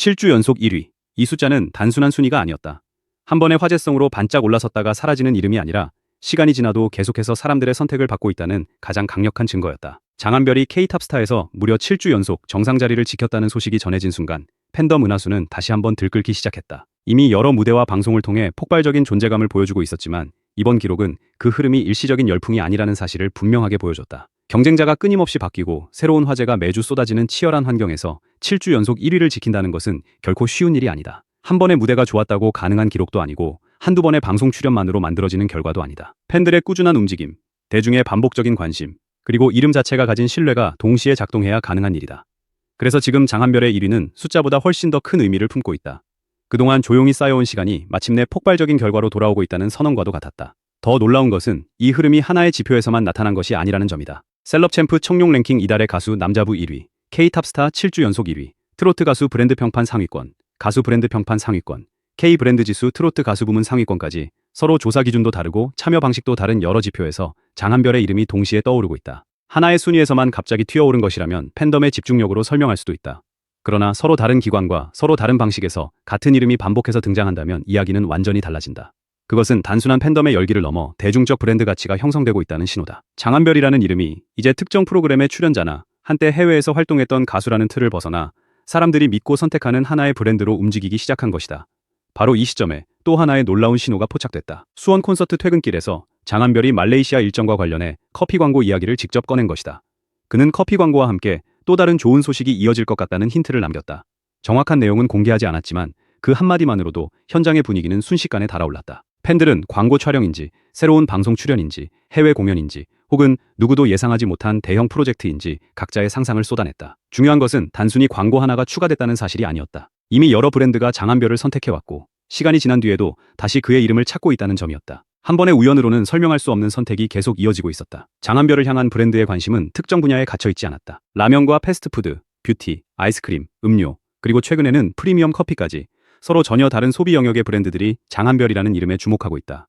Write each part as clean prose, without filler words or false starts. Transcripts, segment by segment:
7주 연속 1위. 이 숫자는 단순한 순위가 아니었다. 한 번의 화제성으로 반짝 올라섰다가 사라지는 이름이 아니라 시간이 지나도 계속해서 사람들의 선택을 받고 있다는 가장 강력한 증거였다. 장한별이 K탑스타에서 무려 7주 연속 정상 자리를 지켰다는 소식이 전해진 순간 팬덤 은하수는 다시 한번 들끓기 시작했다. 이미 여러 무대와 방송을 통해 폭발적인 존재감을 보여주고 있었지만 이번 기록은 그 흐름이 일시적인 열풍이 아니라는 사실을 분명하게 보여줬다. 경쟁자가 끊임없이 바뀌고 새로운 화제가 매주 쏟아지는 치열한 환경에서 7주 연속 1위를 지킨다는 것은 결코 쉬운 일이 아니다. 한 번의 무대가 좋았다고 가능한 기록도 아니고 한두 번의 방송 출연만으로 만들어지는 결과도 아니다. 팬들의 꾸준한 움직임, 대중의 반복적인 관심, 그리고 이름 자체가 가진 신뢰가 동시에 작동해야 가능한 일이다. 그래서 지금 장한별의 1위는 숫자보다 훨씬 더 큰 의미를 품고 있다. 그동안 조용히 쌓여온 시간이 마침내 폭발적인 결과로 돌아오고 있다는 선언과도 같았다. 더 놀라운 것은 이 흐름이 하나의 지표에서만 나타난 것이 아니라는 점이다. 셀럽 챔프 청룡 랭킹 이달의 가수 남자부 1위, K탑스타 7주 연속 1위, 트로트 가수 브랜드 평판 상위권, 가수 브랜드 평판 상위권, K 브랜드 지수 트로트 가수 부문 상위권까지 서로 조사 기준도 다르고 참여 방식도 다른 여러 지표에서 장한별의 이름이 동시에 떠오르고 있다. 하나의 순위에서만 갑자기 튀어오른 것이라면 팬덤의 집중력으로 설명할 수도 있다. 그러나 서로 다른 기관과 서로 다른 방식에서 같은 이름이 반복해서 등장한다면 이야기는 완전히 달라진다. 그것은 단순한 팬덤의 열기를 넘어 대중적 브랜드 가치가 형성되고 있다는 신호다. 장한별이라는 이름이 이제 특정 프로그램의 출연자나 한때 해외에서 활동했던 가수라는 틀을 벗어나 사람들이 믿고 선택하는 하나의 브랜드로 움직이기 시작한 것이다. 바로 이 시점에 또 하나의 놀라운 신호가 포착됐다. 수원 콘서트 퇴근길에서 장한별이 말레이시아 일정과 관련해 커피 광고 이야기를 직접 꺼낸 것이다. 그는 커피 광고와 함께 또 다른 좋은 소식이 이어질 것 같다는 힌트를 남겼다. 정확한 내용은 공개하지 않았지만 그 한마디만으로도 현장의 분위기는 순식간에 달아올랐다. 팬들은 광고 촬영인지, 새로운 방송 출연인지, 해외 공연인지, 혹은 누구도 예상하지 못한 대형 프로젝트인지 각자의 상상을 쏟아냈다. 중요한 것은 단순히 광고 하나가 추가됐다는 사실이 아니었다. 이미 여러 브랜드가 장한별을 선택해왔고 시간이 지난 뒤에도 다시 그의 이름을 찾고 있다는 점이었다. 한 번의 우연으로는 설명할 수 없는 선택이 계속 이어지고 있었다. 장한별을 향한 브랜드의 관심은 특정 분야에 갇혀있지 않았다. 라면과 패스트푸드, 뷰티, 아이스크림, 음료, 그리고 최근에는 프리미엄 커피까지 서로 전혀 다른 소비 영역의 브랜드들이 장한별이라는 이름에 주목하고 있다.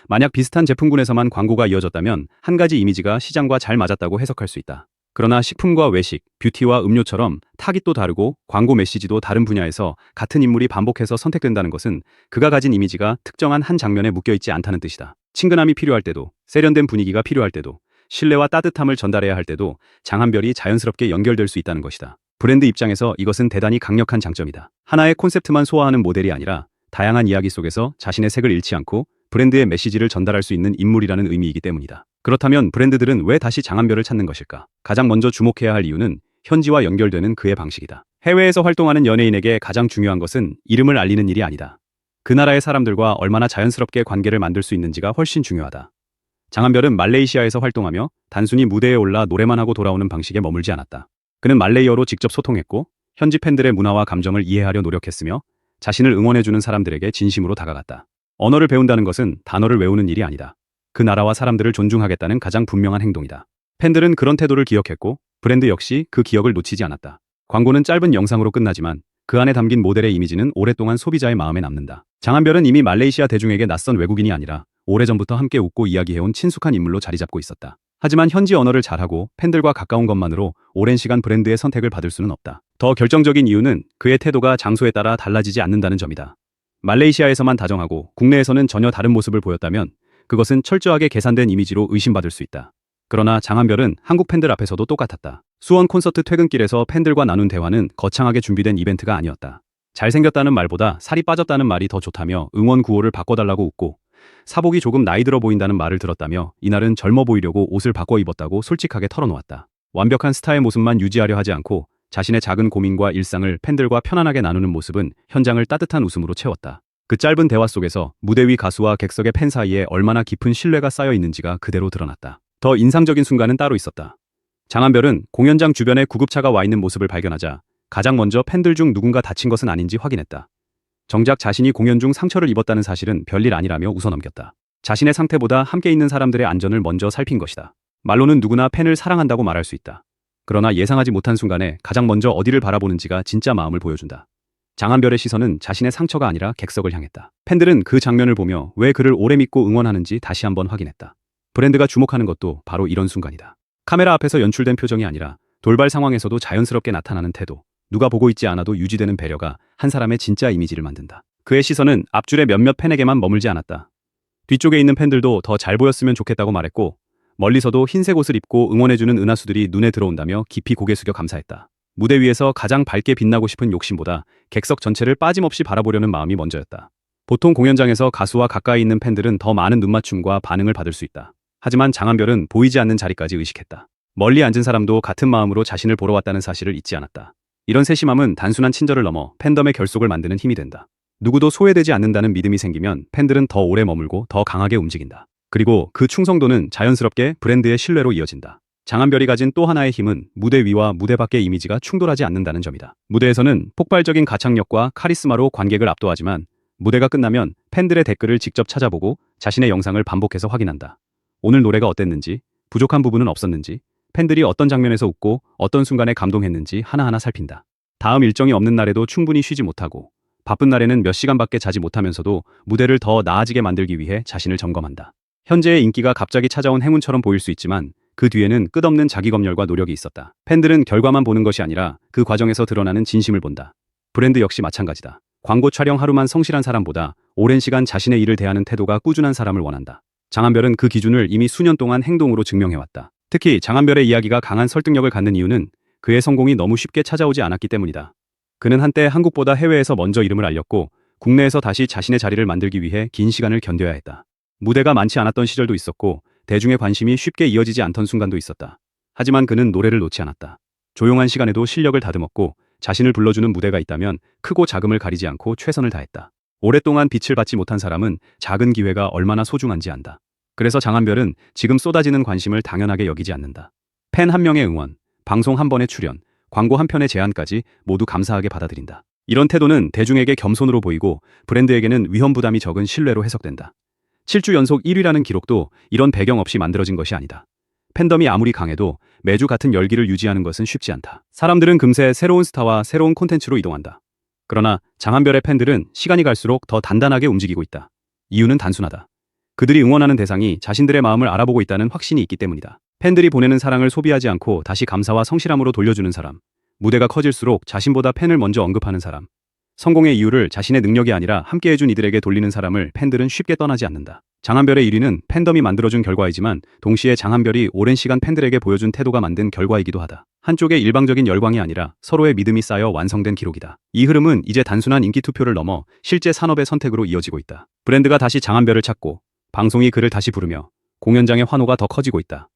만약 비슷한 제품군에서만 광고가 이어졌다면 한 가지 이미지가 시장과 잘 맞았다고 해석할 수 있다. 그러나 식품과 외식, 뷰티와 음료처럼 타깃도 다르고 광고 메시지도 다른 분야에서 같은 인물이 반복해서 선택된다는 것은 그가 가진 이미지가 특정한 한 장면에 묶여있지 않다는 뜻이다. 친근함이 필요할 때도, 세련된 분위기가 필요할 때도, 신뢰와 따뜻함을 전달해야 할 때도 장한별이 자연스럽게 연결될 수 있다는 것이다. 브랜드 입장에서 이것은 대단히 강력한 장점이다. 하나의 콘셉트만 소화하는 모델이 아니라 다양한 이야기 속에서 자신의 색을 잃지 않고 브랜드의 메시지를 전달할 수 있는 인물이라는 의미이기 때문이다. 그렇다면 브랜드들은 왜 다시 장한별을 찾는 것일까? 가장 먼저 주목해야 할 이유는 현지와 연결되는 그의 방식이다. 해외에서 활동하는 연예인에게 가장 중요한 것은 이름을 알리는 일이 아니다. 그 나라의 사람들과 얼마나 자연스럽게 관계를 만들 수 있는지가 훨씬 중요하다. 장한별은 말레이시아에서 활동하며 단순히 무대에 올라 노래만 하고 돌아오는 방식에 머물지 않았다. 그는 말레이어로 직접 소통했고 현지 팬들의 문화와 감정을 이해하려 노력했으며 자신을 응원해주는 사람들에게 진심으로 다가갔다. 언어를 배운다는 것은 단어를 외우는 일이 아니다. 그 나라와 사람들을 존중하겠다는 가장 분명한 행동이다. 팬들은 그런 태도를 기억했고 브랜드 역시 그 기억을 놓치지 않았다. 광고는 짧은 영상으로 끝나지만 그 안에 담긴 모델의 이미지는 오랫동안 소비자의 마음에 남는다. 장한별은 이미 말레이시아 대중에게 낯선 외국인이 아니라 오래전부터 함께 웃고 이야기해온 친숙한 인물로 자리 잡고 있었다. 하지만 현지 언어를 잘하고 팬들과 가까운 것만으로 오랜 시간 브랜드의 선택을 받을 수는 없다. 더 결정적인 이유는 그의 태도가 장소에 따라 달라지지 않는다는 점이다. 말레이시아에서만 다정하고 국내에서는 전혀 다른 모습을 보였다면 그것은 철저하게 계산된 이미지로 의심받을 수 있다. 그러나 장한별은 한국 팬들 앞에서도 똑같았다. 수원 콘서트 퇴근길에서 팬들과 나눈 대화는 거창하게 준비된 이벤트가 아니었다. 잘생겼다는 말보다 살이 빠졌다는 말이 더 좋다며 응원 구호를 바꿔달라고 웃고 사복이 조금 나이 들어 보인다는 말을 들었다며 이날은 젊어 보이려고 옷을 바꿔 입었다고 솔직하게 털어놓았다. 완벽한 스타의 모습만 유지하려 하지 않고 자신의 작은 고민과 일상을 팬들과 편안하게 나누는 모습은 현장을 따뜻한 웃음으로 채웠다. 그 짧은 대화 속에서 무대 위 가수와 객석의 팬 사이에 얼마나 깊은 신뢰가 쌓여 있는지가 그대로 드러났다. 더 인상적인 순간은 따로 있었다. 장한별은 공연장 주변에 구급차가 와 있는 모습을 발견하자 가장 먼저 팬들 중 누군가 다친 것은 아닌지 확인했다. 정작 자신이 공연 중 상처를 입었다는 사실은 별일 아니라며 웃어넘겼다. 자신의 상태보다 함께 있는 사람들의 안전을 먼저 살핀 것이다. 말로는 누구나 팬을 사랑한다고 말할 수 있다. 그러나 예상하지 못한 순간에 가장 먼저 어디를 바라보는지가 진짜 마음을 보여준다. 장한별의 시선은 자신의 상처가 아니라 객석을 향했다. 팬들은 그 장면을 보며 왜 그를 오래 믿고 응원하는지 다시 한번 확인했다. 브랜드가 주목하는 것도 바로 이런 순간이다. 카메라 앞에서 연출된 표정이 아니라 돌발 상황에서도 자연스럽게 나타나는 태도, 누가 보고 있지 않아도 유지되는 배려가 한 사람의 진짜 이미지를 만든다. 그의 시선은 앞줄의 몇몇 팬에게만 머물지 않았다. 뒤쪽에 있는 팬들도 더 잘 보였으면 좋겠다고 말했고, 멀리서도 흰색 옷을 입고 응원해주는 은하수들이 눈에 들어온다며 깊이 고개 숙여 감사했다. 무대 위에서 가장 밝게 빛나고 싶은 욕심보다 객석 전체를 빠짐없이 바라보려는 마음이 먼저였다. 보통 공연장에서 가수와 가까이 있는 팬들은 더 많은 눈맞춤과 반응을 받을 수 있다. 하지만 장한별은 보이지 않는 자리까지 의식했다. 멀리 앉은 사람도 같은 마음으로 자신을 보러 왔다는 사실을 잊지 않았다. 이런 세심함은 단순한 친절을 넘어 팬덤의 결속을 만드는 힘이 된다. 누구도 소외되지 않는다는 믿음이 생기면 팬들은 더 오래 머물고 더 강하게 움직인다. 그리고 그 충성도는 자연스럽게 브랜드의 신뢰로 이어진다. 장한별이 가진 또 하나의 힘은 무대 위와 무대 밖의 이미지가 충돌하지 않는다는 점이다. 무대에서는 폭발적인 가창력과 카리스마로 관객을 압도하지만 무대가 끝나면 팬들의 댓글을 직접 찾아보고 자신의 영상을 반복해서 확인한다. 오늘 노래가 어땠는지, 부족한 부분은 없었는지, 팬들이 어떤 장면에서 웃고 어떤 순간에 감동했는지 하나하나 살핀다. 다음 일정이 없는 날에도 충분히 쉬지 못하고 바쁜 날에는 몇 시간밖에 자지 못하면서도 무대를 더 나아지게 만들기 위해 자신을 점검한다. 현재의 인기가 갑자기 찾아온 행운처럼 보일 수 있지만 그 뒤에는 끝없는 자기검열과 노력이 있었다. 팬들은 결과만 보는 것이 아니라 그 과정에서 드러나는 진심을 본다. 브랜드 역시 마찬가지다. 광고 촬영 하루만 성실한 사람보다 오랜 시간 자신의 일을 대하는 태도가 꾸준한 사람을 원한다. 장한별은 그 기준을 이미 수년 동안 행동으로 증명해왔다. 특히 장한별의 이야기가 강한 설득력을 갖는 이유는 그의 성공이 너무 쉽게 찾아오지 않았기 때문이다. 그는 한때 한국보다 해외에서 먼저 이름을 알렸고 국내에서 다시 자신의 자리를 만들기 위해 긴 시간을 견뎌야 했다. 무대가 많지 않았던 시절도 있었고 대중의 관심이 쉽게 이어지지 않던 순간도 있었다. 하지만 그는 노래를 놓지 않았다. 조용한 시간에도 실력을 다듬었고 자신을 불러주는 무대가 있다면 크고 작음을 가리지 않고 최선을 다했다. 오랫동안 빛을 받지 못한 사람은 작은 기회가 얼마나 소중한지 안다. 그래서 장한별은 지금 쏟아지는 관심을 당연하게 여기지 않는다. 팬 한 명의 응원, 방송 한 번의 출연, 광고 한 편의 제안까지 모두 감사하게 받아들인다. 이런 태도는 대중에게 겸손으로 보이고 브랜드에게는 위험 부담이 적은 신뢰로 해석된다. 7주 연속 1위라는 기록도 이런 배경 없이 만들어진 것이 아니다. 팬덤이 아무리 강해도 매주 같은 열기를 유지하는 것은 쉽지 않다. 사람들은 금세 새로운 스타와 새로운 콘텐츠로 이동한다. 그러나 장한별의 팬들은 시간이 갈수록 더 단단하게 움직이고 있다. 이유는 단순하다. 그들이 응원하는 대상이 자신들의 마음을 알아보고 있다는 확신이 있기 때문이다. 팬들이 보내는 사랑을 소비하지 않고 다시 감사와 성실함으로 돌려주는 사람, 무대가 커질수록 자신보다 팬을 먼저 언급하는 사람, 성공의 이유를 자신의 능력이 아니라 함께해준 이들에게 돌리는 사람을 팬들은 쉽게 떠나지 않는다. 장한별의 1위는 팬덤이 만들어준 결과이지만 동시에 장한별이 오랜 시간 팬들에게 보여준 태도가 만든 결과이기도 하다. 한쪽의 일방적인 열광이 아니라 서로의 믿음이 쌓여 완성된 기록이다. 이 흐름은 이제 단순한 인기 투표를 넘어 실제 산업의 선택으로 이어지고 있다. 브랜드가 다시 장한별을 찾고 방송이 그를 다시 부르며 공연장의 환호가 더 커지고 있다.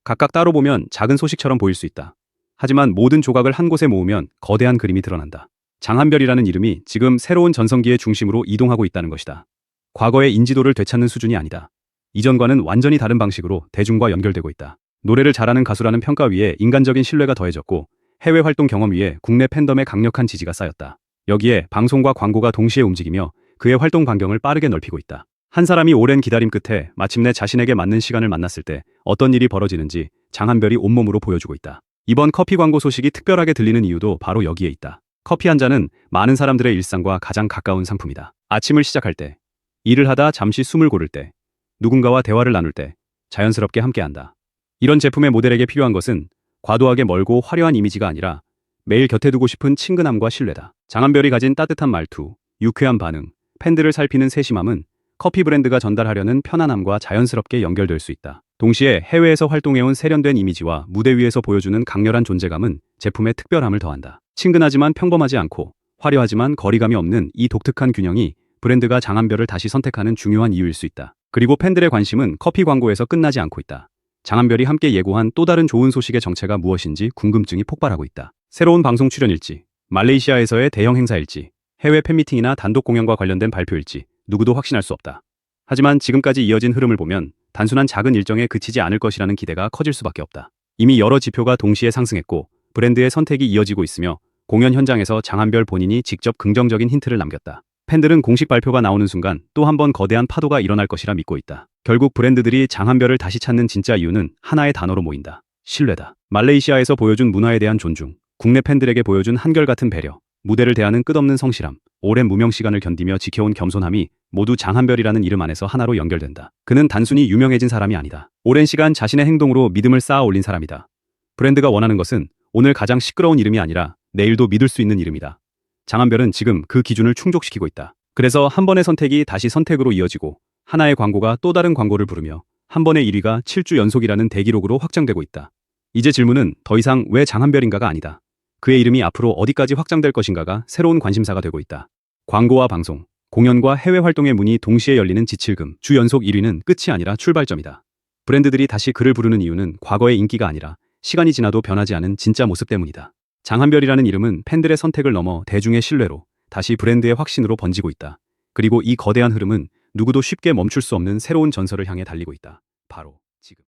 각각 따로 보면 작은 소식처럼 보일 수 있다. 하지만 모든 조각을 한 곳에 모으면 거대한 그림이 드러난다. 장한별이라는 이름이 지금 새로운 전성기의 중심으로 이동하고 있다는 것이다. 과거의 인지도를 되찾는 수준이 아니다. 이전과는 완전히 다른 방식으로 대중과 연결되고 있다. 노래를 잘하는 가수라는 평가 위에 인간적인 신뢰가 더해졌고 해외 활동 경험 위에 국내 팬덤의 강력한 지지가 쌓였다. 여기에 방송과 광고가 동시에 움직이며 그의 활동 반경을 빠르게 넓히고 있다. 한 사람이 오랜 기다림 끝에 마침내 자신에게 맞는 시간을 만났을 때 어떤 일이 벌어지는지 장한별이 온몸으로 보여주고 있다. 이번 커피 광고 소식이 특별하게 들리는 이유도 바로 여기에 있다. 커피 한 잔은 많은 사람들의 일상과 가장 가까운 상품이다. 아침을 시작할 때, 일을 하다 잠시 숨을 고를 때, 누군가와 대화를 나눌 때 자연스럽게 함께한다. 이런 제품의 모델에게 필요한 것은 과도하게 멀고 화려한 이미지가 아니라 매일 곁에 두고 싶은 친근함과 신뢰다. 장한별이 가진 따뜻한 말투, 유쾌한 반응, 팬들을 살피는 세심함은 커피 브랜드가 전달하려는 편안함과 자연스럽게 연결될 수 있다. 동시에 해외에서 활동해온 세련된 이미지와 무대 위에서 보여주는 강렬한 존재감은 제품의 특별함을 더한다. 친근하지만 평범하지 않고 화려하지만 거리감이 없는 이 독특한 균형이 브랜드가 장한별을 다시 선택하는 중요한 이유일 수 있다. 그리고 팬들의 관심은 커피 광고에서 끝나지 않고 있다. 장한별이 함께 예고한 또 다른 좋은 소식의 정체가 무엇인지 궁금증이 폭발하고 있다. 새로운 방송 출연일지, 말레이시아에서의 대형 행사일지, 해외 팬미팅이나 단독 공연과 관련된 발표일지 누구도 확신할 수 없다. 하지만 지금까지 이어진 흐름을 보면 단순한 작은 일정에 그치지 않을 것이라는 기대가 커질 수밖에 없다. 이미 여러 지표가 동시에 상승했고 브랜드의 선택이 이어지고 있으며 공연 현장에서 장한별 본인이 직접 긍정적인 힌트를 남겼다. 팬들은 공식 발표가 나오는 순간 또 한 번 거대한 파도가 일어날 것이라 믿고 있다. 결국 브랜드들이 장한별을 다시 찾는 진짜 이유는 하나의 단어로 모인다. 신뢰다. 말레이시아에서 보여준 문화에 대한 존중, 국내 팬들에게 보여준 한결같은 배려, 무대를 대하는 끝없는 성실함, 오랜 무명 시간을 견디며 지켜온 겸손함이 모두 장한별이라는 이름 안에서 하나로 연결된다. 그는 단순히 유명해진 사람이 아니다. 오랜 시간 자신의 행동으로 믿음을 쌓아 올린 사람이다. 브랜드가 원하는 것은 오늘 가장 시끄러운 이름이 아니라 내일도 믿을 수 있는 이름이다. 장한별은 지금 그 기준을 충족시키고 있다. 그래서 한 번의 선택이 다시 선택으로 이어지고 하나의 광고가 또 다른 광고를 부르며 한 번의 1위가 7주 연속이라는 대기록으로 확장되고 있다. 이제 질문은 더 이상 왜 장한별인가가 아니다. 그의 이름이 앞으로 어디까지 확장될 것인가가 새로운 관심사가 되고 있다. 광고와 방송, 공연과 해외 활동의 문이 동시에 열리는 지칠금, 주 연속 1위는 끝이 아니라 출발점이다. 브랜드들이 다시 그를 부르는 이유는 과거의 인기가 아니라 시간이 지나도 변하지 않은 진짜 모습 때문이다. 장한별이라는 이름은 팬들의 선택을 넘어 대중의 신뢰로 다시 브랜드의 확신으로 번지고 있다. 그리고 이 거대한 흐름은 누구도 쉽게 멈출 수 없는 새로운 전설을 향해 달리고 있다. 바로 지금.